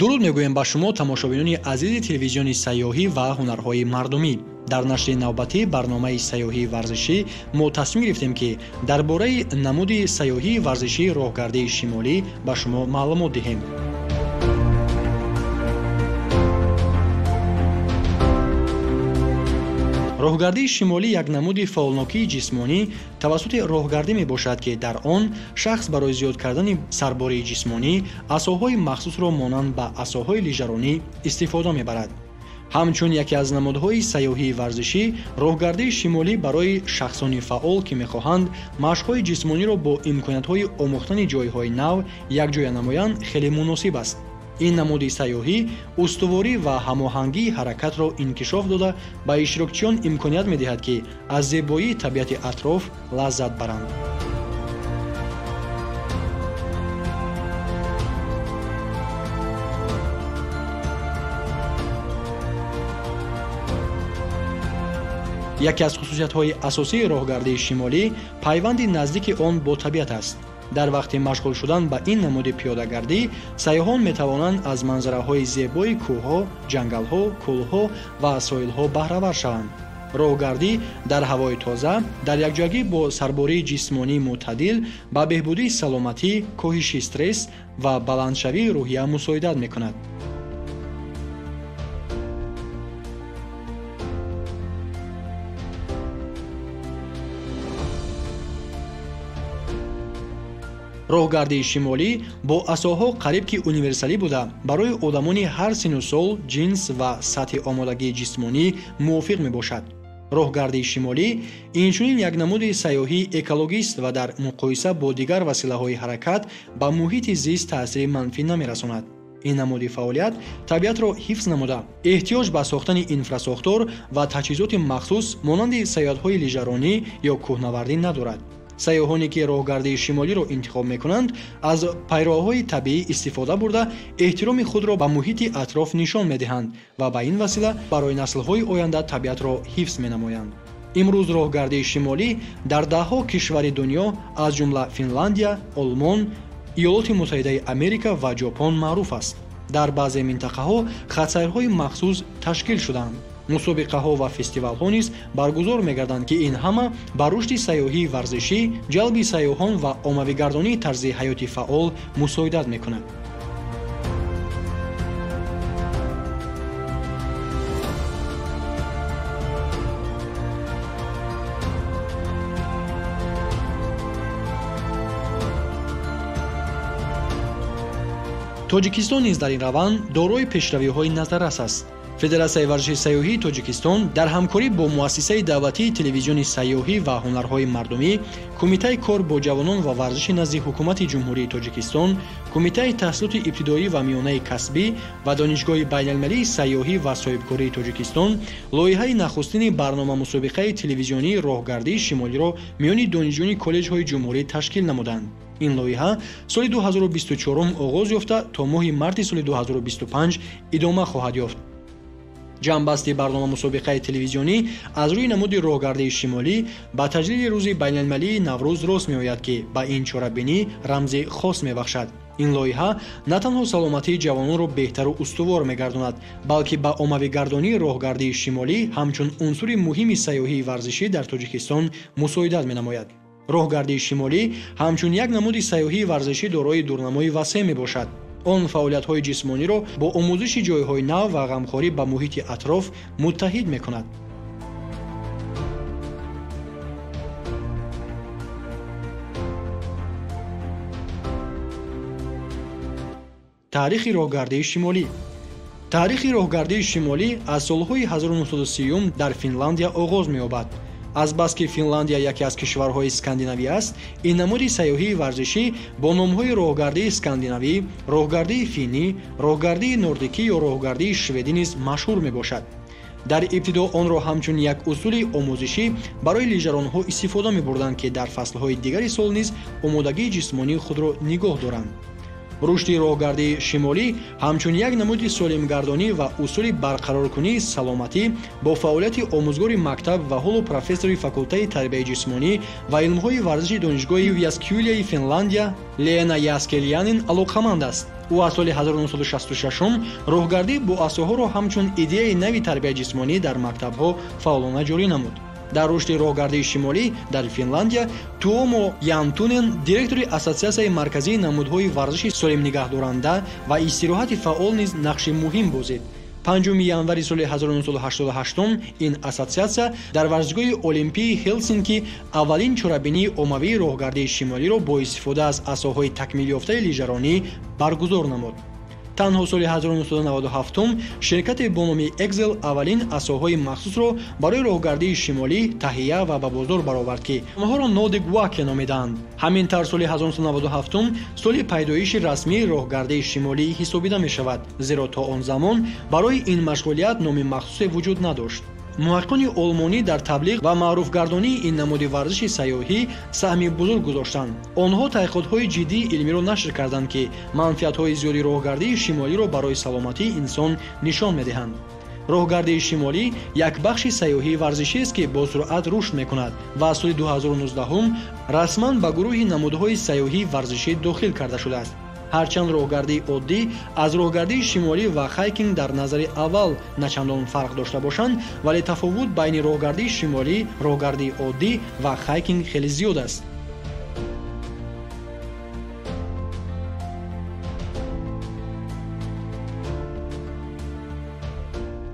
дуруд мегӯем ба шумо тамошобинони азизи телевизиони сайёҳӣ ва ҳунарҳои мардумӣ. дар нашри навбатӣ барномаи сайёҳии варзишӣ мо тасмим гирифтем ки дар бораи намуди сайёҳии варзишии роҳгардии шимолӣ ба шумо маълумот диҳем. роҳгардии шимолӣ як намуди фаъолнокии ҷисмонӣ тавассути роҳгардӣ мебошад ки дар он шахс барои зиёд кардани сарбории ҷисмонӣ асоҳои махсусро монанд ба асоҳои лижаронӣ истифода мебарад. ҳамчун яке аз намудҳои сайёҳии варзишӣ, роҳгардии шимолӣ барои шахсони фаъол ки мехоҳанд машқҳои ҷисмониро бо имкониятҳои омӯхтани ҷойҳои нав якҷоя намоянд хеле муносиб аст. ин намуди сайёҳӣ устуворӣ ва ҳамоҳангии ҳаракатро инкишоф дода ба иштирокчиён имконият медиҳад ки аз зебоии табиати атроф лаззат баранд. яке аз хусусиятҳои асосии роҳгардии шимолӣ пайванди наздики он бо табиат аст. дар вақти машғул шудан ба ин намуди пиёдагардӣ сайёҳон метавонанд аз манзараҳои зебои кӯҳҳо, ҷангалҳо, кӯлҳо ва соҳилҳо баҳравар шаванд. роҳгардӣ дар ҳавои тоза, дар якҷоягӣ бо сарбории ҷисмонии мӯътадил ба беҳбудии саломатӣ, коҳиши стресс ва баландшавии рӯҳия мусоидат мекунад. роҳгардии шимолӣ бо асоҳо қариб ки универсалӣ буда, барои одамони ҳар сину сол, ҷинс ва сатҳи омодагии ҷисмонӣ мувофиқ мебошад. роҳгардии шимолӣ инчунин як намуди сайёҳии экологист ва дар муқоиса бо дигар василаҳои ҳаракат ба муҳити зист таъсири манфӣ намерасонад. ин намуди фаъолият табиатро ҳифз намуда, эҳтиёҷ ба сохтани инфрасохтор ва таҷҳизоти махсус монанди саёҳатҳои лижаронӣ ё кӯҳнавардӣ надорад. сайёҳоне ки роҳгардии шимолиро интихоб мекунанд, аз пайроҳаҳои табиӣ истифода бурда эҳтироми худро ба муҳити атроф нишон медиҳанд ва ба ин васила барои наслҳои оянда табиатро ҳифз менамоянд. имрӯз роҳгардии шимолӣ дар даҳҳо кишвари дунё аз ҷумла Финляндия, Олмон, Иёлоти Муттаҳидаи Америка ва Ҷопон маъруф аст. дар баъзе минтақаҳо хатсайрҳои махсус ташкил шудаанд. мусобиқаҳо ва фестивалҳо низ баргузор мегарданд ки ин ҳама ба рушди сайёҳии варзишӣ, ҷалби сайёҳон ва оммавигардонии тарзи ҳаёти фаъол мусоидат мекунад. тоҷикистон низ дар ин раванд дорои пешравиҳои назаррас аст. федератсияи варзиши сайёҳии тоҷикистон дар ҳамкорӣ бо муассисаи давлатии телевизиони сайёҳӣ ва ҳунарҳои мардумӣ, кумитаи кор бо ҷавонон ва варзиши назди ҳукумати ҷумҳурии тоҷикистон, кумитаи таҳсилоти ибтидоӣ ва миёнаи касбӣ ва донишгоҳи байналмилалии сайёҳӣ ва соҳибкории тоҷикистон лоиҳаи нахустини барнома мусобиқаи телевизионии роҳгардии шимолиро миёни донишҷӯёни коллеҷҳои ҷумҳурӣ ташкил намуданд. ин лоиҳа соли 2024 оғоз ёфта то моҳи марти соли 2025 идома хоҳад ёфт. ҷамъбасти барнома мусобиқаи телевизионӣ аз рӯи намуди роҳгардии шимолӣ ба таҷлили рӯзи байналмилалии Наврӯз рост меояд ки ба ин чорабинӣ рамзи хос мебахшад. ин лоиҳа на танҳо саломатии ҷавононро беҳтару устувор мегардонад, балки ба оммавигардонии роҳгардии шимолӣ ҳамчун унсури муҳими сайёҳии варзишӣ дар Тоҷикистон мусоидат менамояд. роҳгардии шимолӣ ҳамчун як намуди сайёҳии варзишӣ дорои дурнамои васеъ мебошад. он фаъолиятҳои ҷисмониро бо омӯзиши ҷойҳои нав ва ғамхорӣ ба муҳити атроф муттаҳид мекунад. таърихи роҳгардии шимолӣ. таърихи роҳгардии шимолӣ аз солҳои 1930 дар Финляндия оғоз меёбад. азбаски Финляндия яке аз кишварҳои скандинавӣ аст, ин намуди сайёҳии варзишӣ бо номҳои роҳгардии скандинавӣ, роҳгардии финӣ, роҳгардии нордикӣ ё роҳгардии шведӣ низ машҳур мебошад. дар ибтидо онро ҳамчун як усули омӯзишӣ барои лижаронҳо истифода мебурданд ки дар фаслҳои дигари сол низ омодагии ҷисмонии худро нигоҳ доранд. рушди роҳгарди шимолӣ ҳамчун як намуди солимгардонӣ ва усули барқароркунии саломатӣ бо фаъолияти омӯзгори мактаб ва ҳоло профессори факултаи тарбияи ҷисмонӣ ва илмҳои варзиши донишгоҳи Jyväskylä Финляндия Леена Яскелянин алоқаманд аст. ӯ аз соли 1966 роҳгардӣ бо асоҳоро ҳамчун идеяи нави тарбияи ҷисмонӣ дар мактабҳо фаъолона ҷорӣ намуд. дар рушди роҳгардии шимолӣ дар Финляндия Туомо Янтунен директори ассотсиатсияи марказии намудҳои варзиши солимнигаҳдоранда ва истироҳати фаъол низ нақши муҳим бозид. 5 январи соли 1988 ин ассотсиатсия дар варзишгоҳи Олимпии Ҳелсинки аввалин чорабинии оммавии роҳгардии шимолиро бо истифода аз асоҳои такмилёфтаи лижаронӣ баргузор намуд. танҳо соли 1997 ширкате бо номи Excel аввалин асоҳои махсусро барои роҳгардии шимолӣ таҳия ва ба бозор баровард, ки онҳоро Nordic Walk номиданд. ҳамин тарз соли 1997 соли пайдоиши расмии роҳгардии шимолӣ ҳисобида мешавад, зеро то он замон барои ин машғулият номи махсусе вуҷуд надошт. муҳаққиқони олмонӣ дар таблиғ ва маъруфгардонии ин намуди варзиши сайёҳӣ саҳми бузург гузоштанд. онҳо таҳқиқотҳои ҷиддии илмиро нашр карданд, ки манфиатҳои зиёди роҳгардии шимолиро барои саломатии инсон нишон медиҳанд. роҳгардии шимолӣ як бахши сайёҳии варзишист, ки бо суръат рушд мекунад ва аз соли 2019 расман ба гурӯҳи намудҳои сайёҳии варзишӣ дохил карда шудааст. ҳарчанд роҳгардии оддӣ аз роҳгардии шимолӣ ва хайкинг дар назари аввал начандон фарқ дошта бошанд, вале тафовут байни роҳгардии шимолӣ, роҳгардии оддӣ ва хайкинг хеле зиёд аст.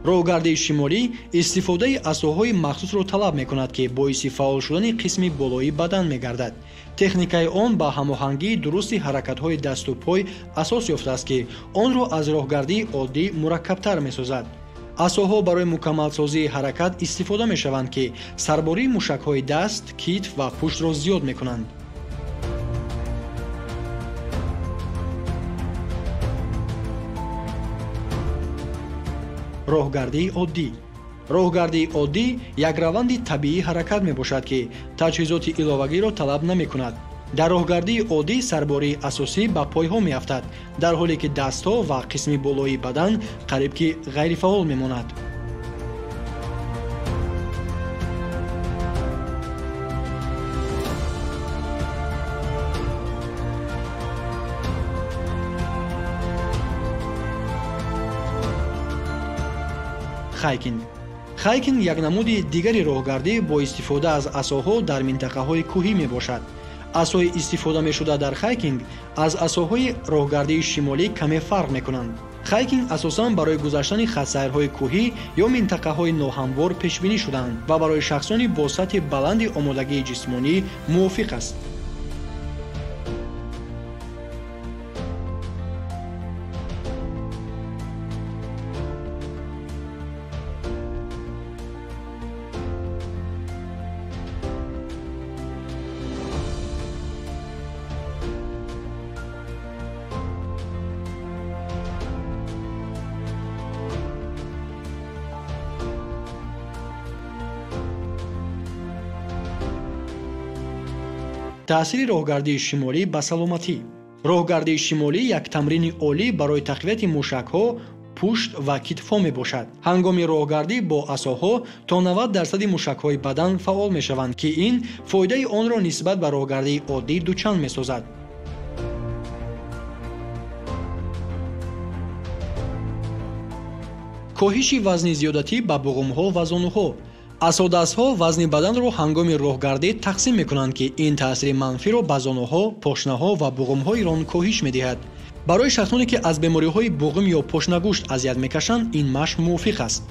роҳгардии шимолӣ истифодаи асоҳои махсусро талаб мекунад, ки боиси фаъол шудани қисми болоии бадан мегардад. техникаи он ба ҳамоҳангии дурусти ҳаракатҳои дасту пой асос ёфтааст, ки онро аз роҳгардии оддӣ мураккабтар месозад. асоҳо барои мукаммалсозии ҳаракат истифода мешаванд, ки сарбории мушакҳои даст, китф ва пуштро зиёд мекунанд. роҳгардии оддӣ роҳгардии оддӣ як раванди табиӣ ҳаракат мебошад, ки таҷҳизоти иловагиро талаб намекунад. дар роҳгардии оддӣ сарбории асосӣ ба пойҳо меафтад, дар ҳоле ки дастҳо ва қисми болои бадан қариб ки ғайрифаъол мемонад. хайкинг як намуди дигари роҳгардӣ бо истифода аз асоҳо дар минтақаҳои кӯҳӣ мебошад. асоҳои истифода мешуда дар хайкинг аз асоҳои роҳгардии шимолӣ каме фарқ мекунанд. хайкинг асосан барои гузаштани хатсайрҳои кӯҳӣ ё минтақаҳои ноҳамвор пешбинӣ шудаанд ва барои шахсони бо сатҳи баланди омодагии ҷисмонӣ мувофиқ аст. таъсири роҳгардии шимолӣ ба саломатӣ. роҳгардии шимолӣ як тамрини олӣ барои тақвияти мушакҳо, пушт ва китфҳо мебошад. ҳангоми роҳгардӣ бо асоҳо то 90% мушакҳои бадан фаъол мешаванд, ки ин фоидаи онро нисбат ба роҳгардии оддӣ дучанд месозад. коҳиши вазни зиёдатӣ ба буғумҳо ва зонуҳо. асодастҳо вазни баданро ҳангоми роҳгардӣ тақсим мекунанд, ки ин таъсири манфиро ба зонуҳо, пошнаҳо ва буғумҳои он коҳиш медиҳад. барои шахсоне ки аз бемориҳои буғум ё пошнагӯшт азият мекашанд, ин машқ мувофиқ аст.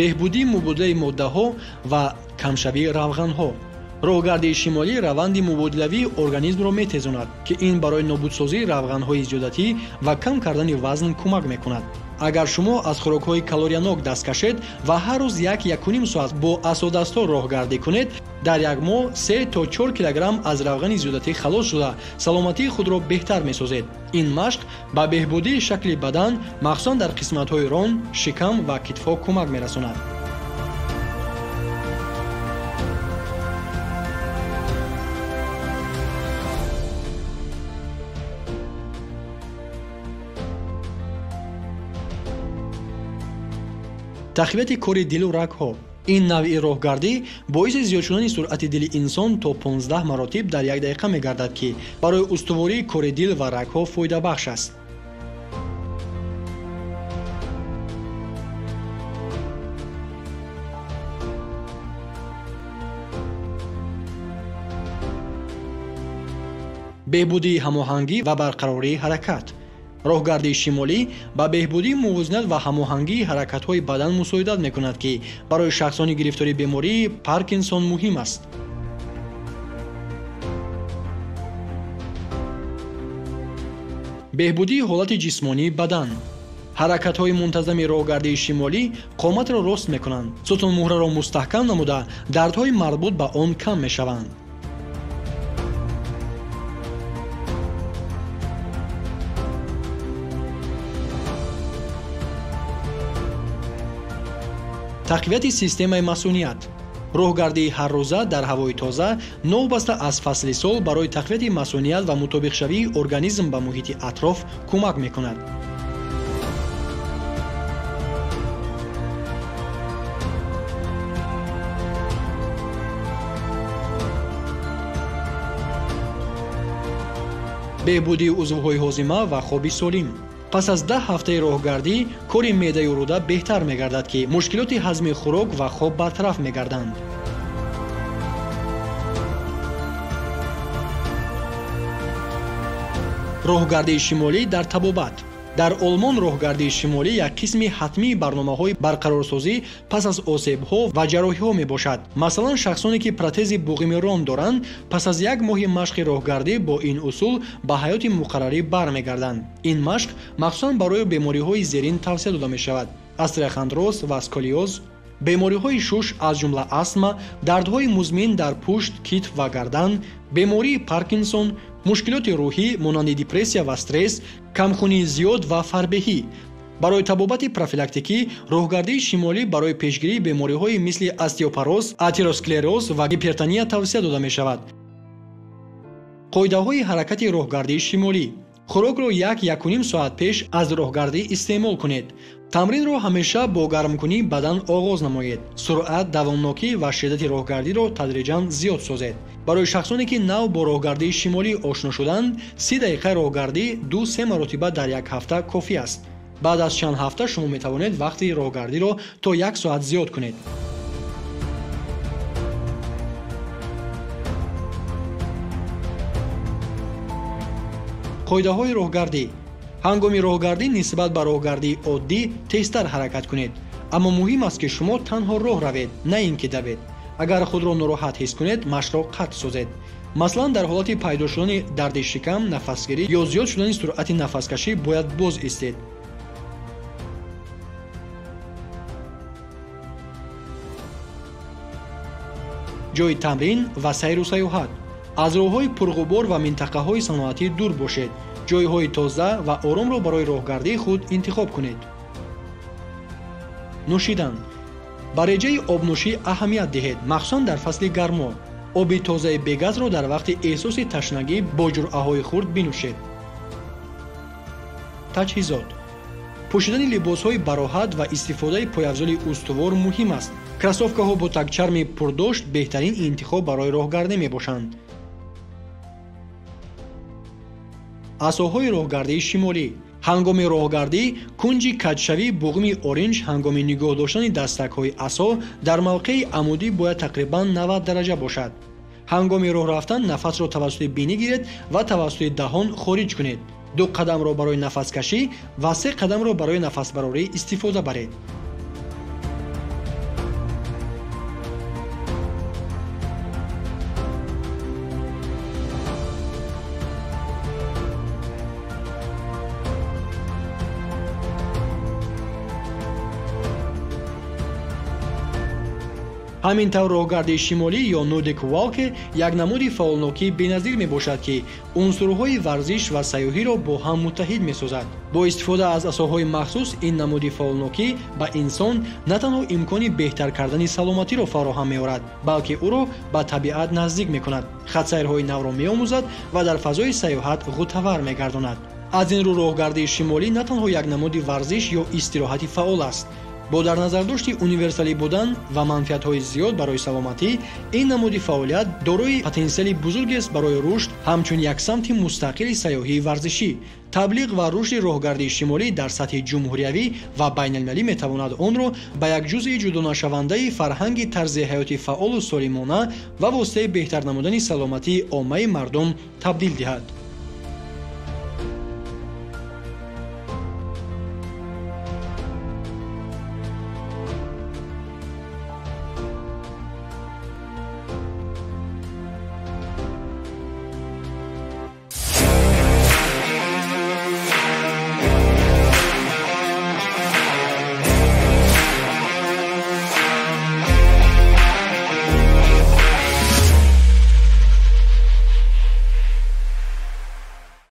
беҳбудии мубодилаи моддаҳо ва камшавии равғанҳо. роҳгардии шимолӣ раванди мубодилавии организмро метезонад, ки ин барои нобудсозии равғанҳои зиёдатӣ ва кам кардани вазн кӯмак мекунад. агар шумо аз хӯрокҳои калориянок даст кашед ва ҳар рӯз 1-1.5 соат бо асодастҳо роҳгардӣ кунед, дар як моҳ 3 то 4 килограмм аз равғани зиёдатӣ халос шуда саломатии худро беҳтар месозед. ин машқ ба беҳбудии шакли бадан, махсусан дар қисматҳои рон, шикам ва китфҳо кӯмак мерасонад. тахвияти кори дилу рагҳо. ин навъи роҳгардӣ боиси зиёд шудани суръати дили инсон то 15 маротиб дар як дақиқа мегардад, ки барои устувории кори дил ва рагҳо фоидабахш аст. беҳбудии ҳамоҳангӣ ва барқарории ҳаракат. роҳгардии шимолӣ ба беҳбудии мувозинат ва ҳамоҳангии ҳаракатҳои бадан мусоидат мекунад, ки барои шахсони гирифтории бемории Паркинсон муҳим аст. беҳбудии ҳолати ҷисмонии бадан. ҳаракатҳои мунтазами роҳгардии шимолӣ қоматро рост мекунанд, сутунмуҳраро мустаҳкам намуда, дардҳои марбут ба он кам мешаванд. тақвияти системаи масуният. роҳгардии ҳаррӯза дар ҳавои тоза новбаста аз фасли сол барои тақвияти масуният ва мутобиқшавии организм ба муҳити атроф кӯмак мекунад. беҳбудии узвҳои ҳозима ва хоби солим. пас аз 10 ҳафтаи роҳгардӣ кори меъдаю рӯда беҳтар мегардад, ки мушкилоти ҳазми хӯрок ва хоб бартараф мегарданд. роҳгардии шимолӣ дар табобат. дар олмон роҳгардии шимолӣ як қисми ҳатмии барномаҳои барқарорсозӣ пас аз осебҳо ва ҷарроҳиҳо мебошад. масалан, шахсоне ки протези буғими рон доранд, пас аз як моҳи машқи роҳгардӣ бо ин усул ба ҳаёти муқаррарӣ бармегарданд. ин машқ махсусан барои бемориҳои зерин тавсия дода мешавад: остеохондроз ва сколиоз, бемориҳои шуш аз ҷумла астма, дардҳои музмин дар пушт, китф ва гардан, бемории Паркинсон, мушкилоти рӯҳӣ монанди депрессия ва стресс, камхунии зиёд ва фарбеҳӣ. барои табобати профилактикӣ роҳгардии шимолӣ барои пешгирии бемориҳои мисли остеопороз, атеросклероз ва гипертония тавсия дода мешавад. қоидаҳои ҳаракати роҳгардии шимолӣ. хӯрокро 1-1.5 соат пеш аз роҳгардӣ истеъмол кунед. тамринро ҳамеша бо гармкунии бадан оғоз намоед. суръат, давомнокӣ ва шиддати роҳгардиро тадриҷан зиёд созед. барои шахсоне ки нав бо роҳгардии шимолӣ ошно шуданд, 30 дақиқаи роҳгардӣ 2-3 маротиба дар як ҳафта кофӣ аст. баъд аз чанд ҳафта шумо метавонед вақти роҳгардиро то 1 соат зиёд кунед. қоидаҳои роҳгардӣ. ҳангоми роҳгардӣ нисбат ба роҳгардии оддӣ тезтар ҳаракат кунед, аммо муҳим аст ки шумо танҳо роҳ равед, на ин ки давед. агар худро нороҳат ҳис кунед, машқро қатъ созед. маслан, дар ҳолати пайдо шудани дарди шикам, нафасгирӣ ё зиёд шудани суръати нафаскашӣ бояд боз истед. ҷои тамрин ва сайру саёҳат. аз роҳҳои пурғубор ва минтақаҳои саноатӣ дур бошед. ҷойҳои тоза ва оромро барои роҳгардии худ интихоб кунед. нӯшидан. ба реҷаи обнӯшӣ аҳамият диҳед, махсусан дар фасли гармо. оби тозаи бегазро дар вақти эҳсоси ташнагӣ бо ҷуръаҳои хурд бинӯшед. таҷҳизот. пӯшидани либосҳои бароҳат ва истифодаи пойафзоли устувор муҳим аст. кросовкаҳо бо тагчарми пурдошт беҳтарин интихоб барои роҳгардӣ мебошанд. асоҳои роҳгардии шимолӣ. ҳангоми роҳгардӣ кунҷи каҷшавии буғуми оринҷ ҳангоми нигоҳ доштани дастакҳои асо дар мавқеи амудӣ бояд тақрибан 90 дараҷа бошад. ҳангоми роҳ рафтан нафасро тавассути бинӣ гиред ва тавассути даҳон хориҷ кунед. 2 қадамро барои нафаскашӣ ва 3 қадамро барои нафасбарорӣ истифода баред. ҳамин тавр роҳгарди шимолӣ ё Nordic Walk як намуди фаъолнокии беназир мебошад ки унсурҳои варзиш ва сайёҳиро бо ҳам муттаҳид месозад. бо истифода аз асоҳои махсус ин намуди фаъолнокӣ ба инсон на танҳо имкони беҳтар кардани саломатиро фароҳам меорад, балки ӯро ба табиат наздик мекунад, хатсайрҳои навро меомӯзад ва дар фазои сайёҳат ғутавар мегардонад. аз ин рӯ роҳгарди шимолӣ на танҳо як намуди варзиш ё истироҳати фаъол аст. бо дар назардошти универсалӣ будан ва манфиатҳои зиёд барои саломатӣ, ин намуди фаъолият дорои потенсиали бузургест барои рушд ҳамчун як самти мустақили сайёҳии варзишӣ. таблиғ ва рушди роҳгарди шимолӣ дар сатҳи ҷумҳуриявӣ ва байналмилалӣ метавонад онро ба як ҷузъи ҷудонашавандаи фарҳанги тарзи ҳаёти фаъолу солимона ва воситаи беҳтар намудани саломатии оммаи мардум табдил диҳад.